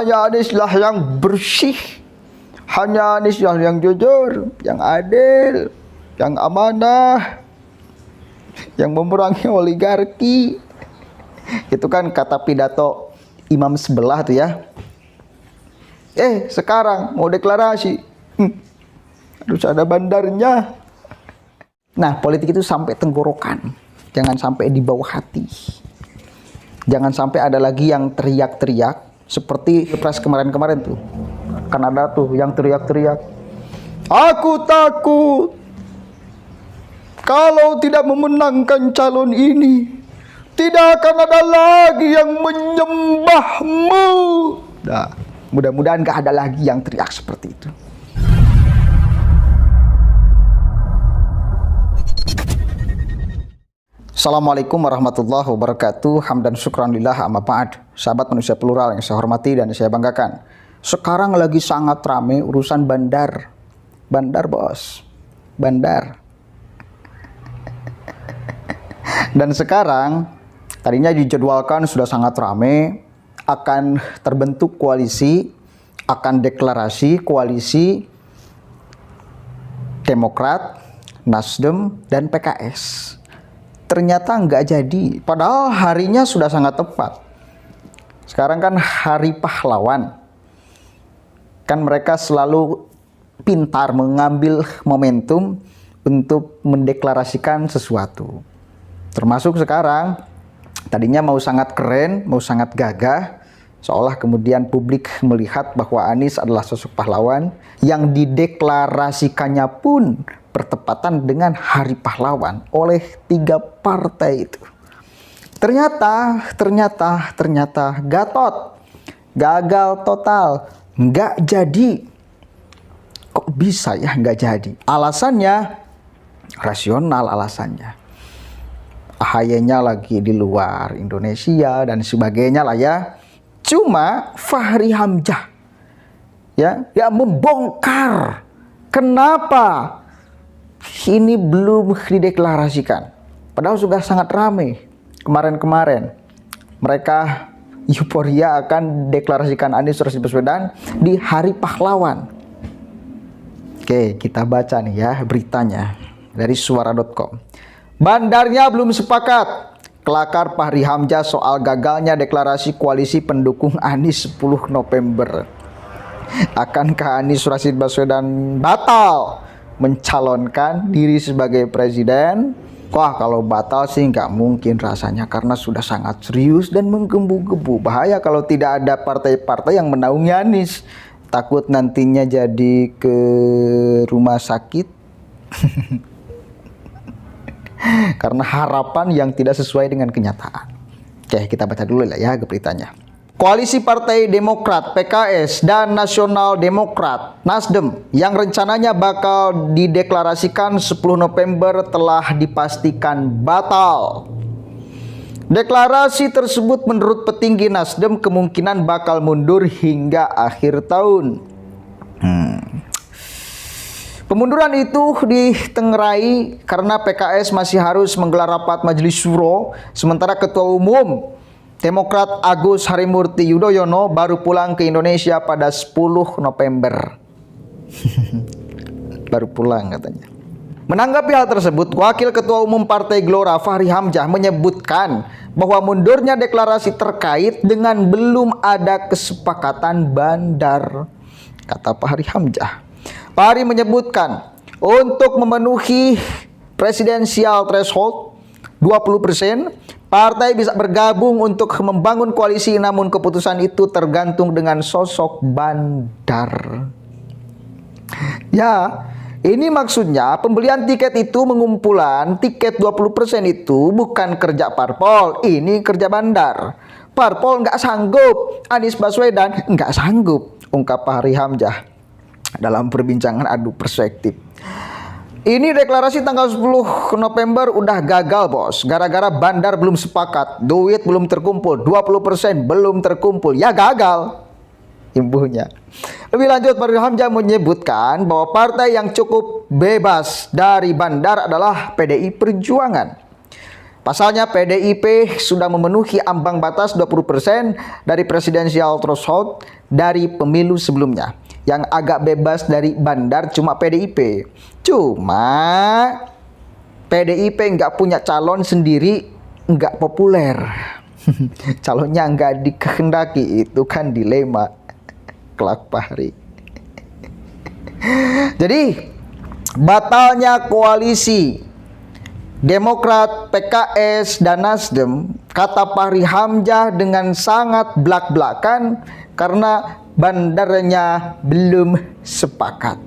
hanya Anieslah yang bersih, hanya Anieslah yang jujur, yang adil, yang amanah, yang memerangi oligarki. Itu kan kata pidato imam sebelah tuh ya. Sekarang mau deklarasi, harus ada bandarnya. Nah, politik itu sampai tenggorokan, jangan sampai di bawah hati. Jangan sampai ada lagi yang teriak-teriak seperti Pilpres kemarin-kemarin tuh. Kan ada tuh yang teriak-teriak, aku takut kalau tidak memenangkan calon ini, tidak akan ada lagi yang menyembahmu. Nah, mudah-mudahan gak ada lagi yang teriak seperti itu. Assalamualaikum warahmatullahi wabarakatuh. Hamdan syukran lillah amma ba'd. Sahabat manusia plural yang saya hormati dan saya banggakan, sekarang lagi sangat ramai urusan bandar. Bandar bos, bandar. Dan sekarang tadinya dijadwalkan sudah sangat ramai, akan terbentuk koalisi, akan deklarasi koalisi Demokrat, Nasdem, dan PKS. Ternyata nggak jadi, padahal harinya sudah sangat tepat. Sekarang kan hari pahlawan, kan mereka selalu pintar mengambil momentum untuk mendeklarasikan sesuatu. Termasuk sekarang, tadinya mau sangat keren, mau sangat gagah, seolah kemudian publik melihat bahwa Anies adalah sosok pahlawan yang dideklarasikannya pun bertepatan dengan Hari Pahlawan oleh 3 partai itu. Ternyata Gatot gagal total, nggak jadi. Kok bisa ya nggak jadi? Alasannya rasional, alasannya AHY-nya lagi di luar Indonesia dan sebagainya lah ya. Cuma Fahri Hamzah ya membongkar kenapa ini belum dideklarasikan. Padahal sudah sangat ramai kemarin-kemarin. Mereka euforia akan deklarasikan Anies Baswedan di Hari Pahlawan. Oke, kita baca nih ya beritanya dari suara.com. Bandarnya belum sepakat. Kelakar Fahri Hamzah soal gagalnya deklarasi koalisi pendukung Anies 10 November. Akankah Anies Rashid Baswedan batal mencalonkan diri sebagai presiden? Wah, kalau batal sih nggak mungkin rasanya, karena sudah sangat serius dan menggebu-gebu. Bahaya kalau tidak ada partai-partai yang menaungi Anies. Takut nantinya jadi ke rumah sakit karena harapan yang tidak sesuai dengan kenyataan. Oke, kita baca dulu lah ya beritanya. Koalisi Partai Demokrat, PKS, dan Nasional Demokrat, Nasdem, yang rencananya bakal dideklarasikan 10 November telah dipastikan batal. Deklarasi tersebut menurut petinggi Nasdem kemungkinan bakal mundur hingga akhir tahun. Pemunduran itu ditengarai karena PKS masih harus menggelar rapat Majelis Syuro, sementara Ketua Umum Demokrat Agus Harimurti Yudhoyono baru pulang ke Indonesia pada 10 November. Baru pulang katanya. Menanggapi hal tersebut, Wakil Ketua Umum Partai Gelora Fahri Hamzah menyebutkan bahwa mundurnya deklarasi terkait dengan belum ada kesepakatan bandar, kata Fahri Hamzah. Fahri menyebutkan untuk memenuhi presidensial threshold 20%, partai bisa bergabung untuk membangun koalisi, namun keputusan itu tergantung dengan sosok bandar. Ya, ini maksudnya pembelian tiket itu, mengumpulan tiket 20% itu bukan kerja parpol, ini kerja bandar. Parpol nggak sanggup, Anies Baswedan nggak sanggup, ungkap Fahri Hamzah dalam perbincangan adu perspektif. Ini deklarasi tanggal 10 November udah gagal bos, gara-gara bandar belum sepakat, duit belum terkumpul, 20% belum terkumpul, ya gagal imbuhnya. Lebih lanjut, Fahri Hamzah menyebutkan bahwa partai yang cukup bebas dari bandar adalah PDI Perjuangan. Pasalnya PDIP sudah memenuhi ambang batas 20% dari presidensial threshold dari pemilu sebelumnya. Yang agak bebas dari bandar cuma PDIP. Cuma PDIP nggak punya calon sendiri, nggak populer. Calonnya nggak dikehendaki, itu kan dilema. Kelak Fahri. Jadi batalnya koalisi Demokrat, PKS, dan Nasdem, kata Fahri Hamzah dengan sangat belak-belakan karena bandarnya belum sepakat.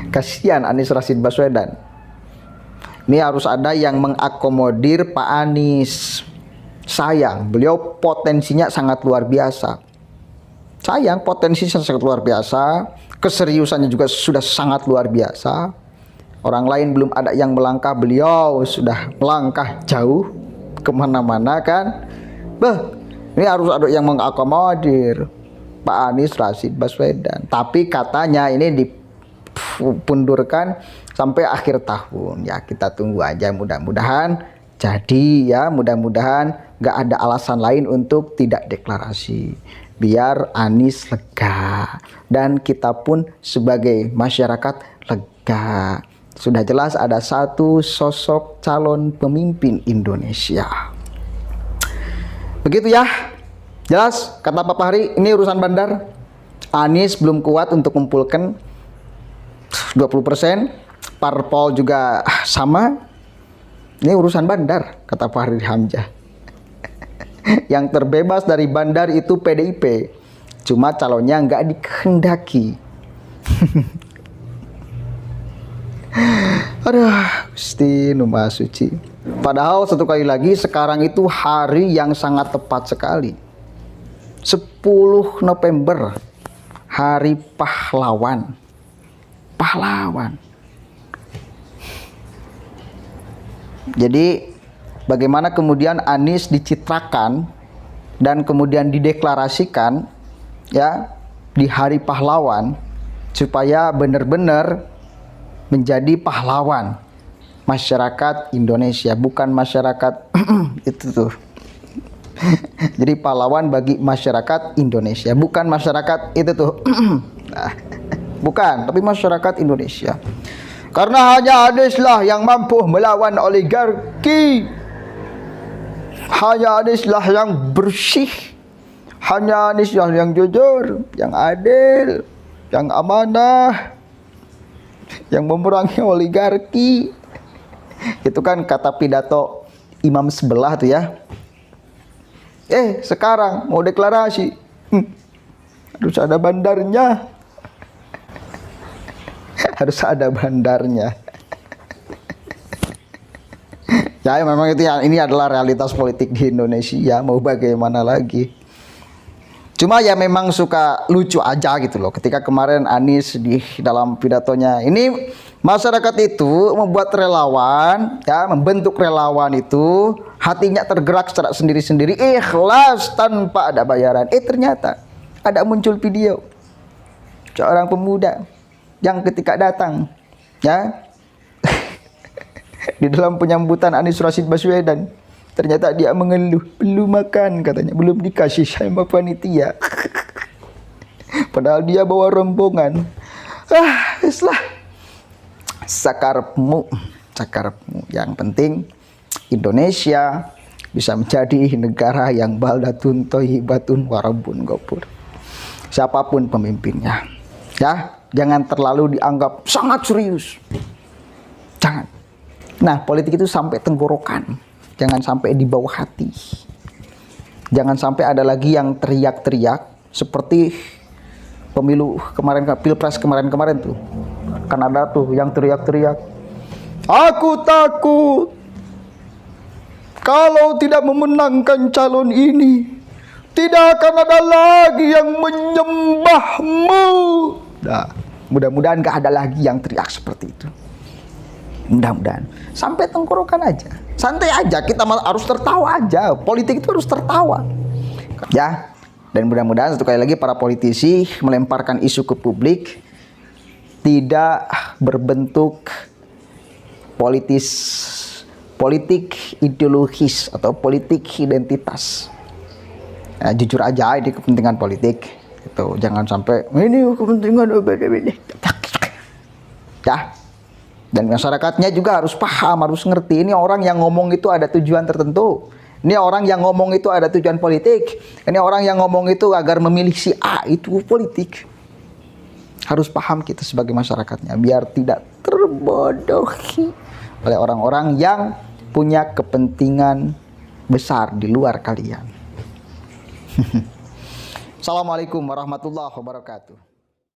Kasihan Anies Rashid Baswedan. Ini harus ada yang mengakomodir Pak Anies. Sayang, beliau potensinya sangat luar biasa. Sayang, potensinya sangat luar biasa. Keseriusannya juga sudah sangat luar biasa. Orang lain belum ada yang melangkah, beliau sudah melangkah jauh kemana-mana kan. Ini harus ada yang mengakomodir Pak Anies Rashid Baswedan. Tapi katanya ini dipundurkan sampai akhir tahun. Ya kita tunggu aja, mudah-mudahan jadi ya, mudah-mudahan gak ada alasan lain untuk tidak deklarasi. Biar Anies lega dan kita pun sebagai masyarakat lega. Sudah jelas ada satu sosok calon pemimpin Indonesia. Begitu ya. Jelas kata Pak Fahri, ini urusan bandar. Anies belum kuat untuk kumpulkan 20%. Parpol juga sama. Ini urusan bandar kata Fahri Hamzah. Yang terbebas dari bandar itu PDIP. Cuma calonnya nggak dikehendaki. Aduh, Gusti Nu Maha Suci. Padahal satu kali lagi sekarang itu hari yang sangat tepat sekali. 10 November. Hari pahlawan. Pahlawan. Jadi bagaimana kemudian Anies dicitrakan dan kemudian dideklarasikan ya di hari pahlawan supaya benar-benar menjadi pahlawan masyarakat Indonesia, bukan masyarakat itu tuh. Jadi pahlawan bagi masyarakat Indonesia, bukan masyarakat itu tuh. Bukan, tapi masyarakat Indonesia. Karena hanya Anieslah yang mampu melawan oligarki. Hanya Anieslah yang bersih. Hanya Anieslah yang jujur, yang adil, yang amanah, yang memerangi oligarki. Itu kan kata pidato imam sebelah tuh ya. Sekarang mau deklarasi, harus ada bandarnya. Harus ada bandarnya. Ya memang itu ya, ini adalah realitas politik di Indonesia, mau bagaimana lagi. Cuma ya memang suka lucu aja gitu loh. Ketika kemarin Anies di dalam pidatonya, ini masyarakat itu membuat relawan, ya membentuk relawan itu, hatinya tergerak secara sendiri-sendiri, ikhlas tanpa ada bayaran. Ternyata ada muncul video seorang pemuda yang ketika datang, ya di dalam penyambutan Anies Rashid Baswedan, ternyata dia mengeluh, belum makan katanya, belum dikasih sama panitia. Padahal dia bawa rombongan. Islah. Sakarepmu. Yang penting Indonesia bisa menjadi negara yang baldatun thayyibatun warabun ghafur. Siapapun pemimpinnya, ya, jangan terlalu dianggap sangat serius. Jangan. Nah, politik itu sampai tenggorokan. Jangan sampai di bawah hati. Jangan sampai ada lagi yang teriak-teriak seperti pemilu kemarin, pilpres kemarin-kemarin tuh. Kan ada tuh yang teriak-teriak. Aku takut kalau tidak memenangkan calon ini, tidak akan ada lagi yang menyembahmu. Nah, mudah-mudahan gak ada lagi yang teriak seperti itu. Mudah-mudahan sampai tenggorokan aja, santai aja, kita harus tertawa aja. Politik itu harus tertawa, ya. Dan mudah-mudahan satu kali lagi para politisi melemparkan isu ke publik tidak berbentuk politik ideologis atau politik identitas. Nah, jujur aja ini kepentingan politik itu, jangan sampai ini kepentingan ya. Dan masyarakatnya juga harus paham, harus ngerti ini orang yang ngomong itu ada tujuan tertentu. Ini orang yang ngomong itu ada tujuan politik. Ini orang yang ngomong itu agar memilih si A, itu politik. Harus paham kita sebagai masyarakatnya biar tidak terbodohi oleh orang-orang yang punya kepentingan besar di luar kalian. Assalamualaikum warahmatullahi wabarakatuh.